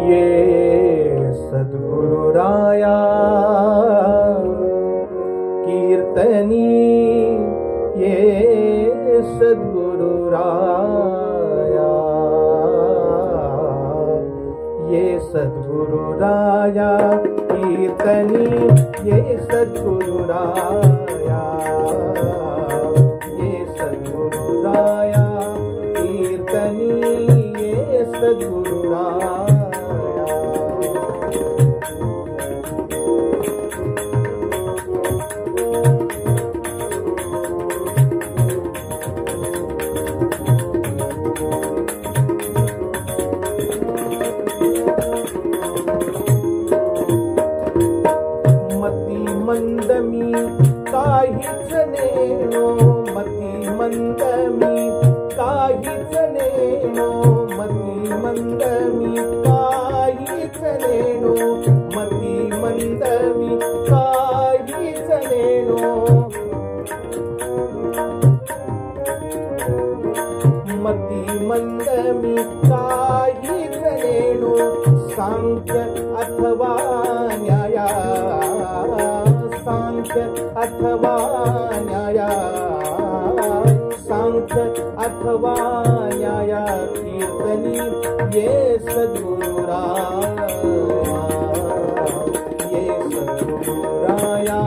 ये सद्गुरु राया कीर्तनी, ये सद्गुरु राया, ये सद्गुरु राया कीर्तनी, ये सद्गुरु राया, ये सद्गुरु राया कीर्तनी, ये सद्गुरु राया। मंदमी काहीच नेनो, मती मंदमी काहीच नेनो, मती मंदमी काहीच नेनो, मती मंदमी काहीच नेनो, मती मंदमी काहीच नेनो, सांख्य अथवा न्याया, सांख्य अथवा न्याया, सांख्य अथवा न्याया कीर्तनी, ये सद्गुरु राया, ये सद्गुरु राया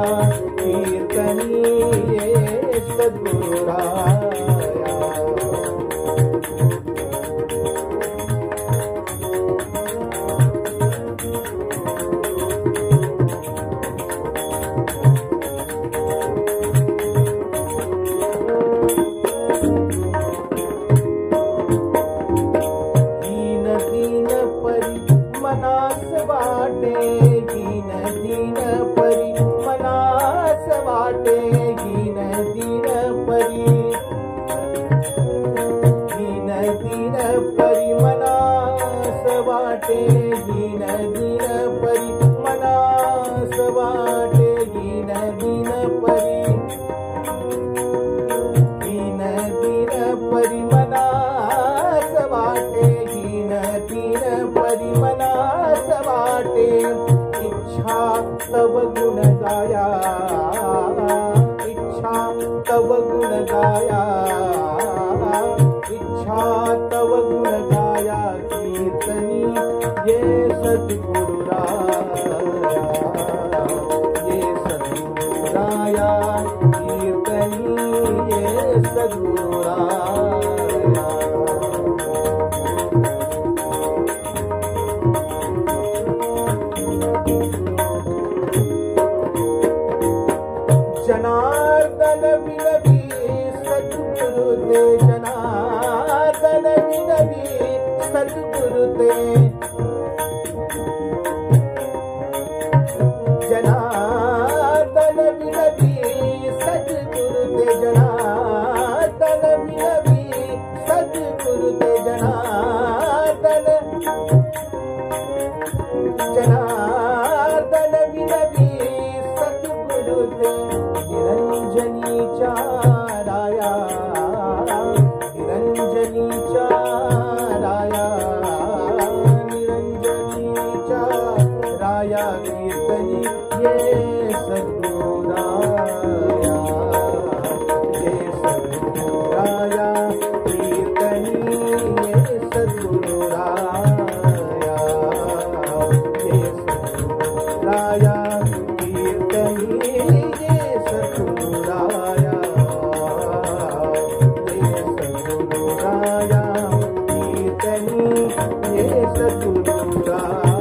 कीर्तनी, ये सद्गुरु राया। मनास वाटे, दीन दीन परी मनास वाटे, दीन दीन परी, दीन दीन परी मनास वाटे, दीन दीन परी मनास वाटे, दीन दीन परी, दीन दीन परी मनास वाटे, दीन दीन परी मनास वाटे, इच्छा तव गुण गाया, इच्छा तव गुण गाया, इच्छा तव गुण गाया कीर्तनी, ये सद्गुरु राया, ये सद्गुरु राया कीर्तनी, ये सद्गुरु राया। जनार्दन विनवी सद्गुरु ते, जनार्दन विनवी सद्गुरु ते, जनार्दन विनवी सद्गुरु ते, जनार्दन विनवी सद्गुरु ते, जनार्दन, जनार्दन विनवी सद्गुरु ते, निरंजनीच्या राया, निरंजनीच्या राया, निरंजनीच्या राया कीर्तनी, ये सद्गुरु राया, ये सद्गुरु राया कीर्तनी, ये सद्गुरु राया, ये सद्गुरु राया कीर्तनी, ये सद्गुरु राया, ये सद्गुरु राया कीर्तनी, ये सद्गुरु राया।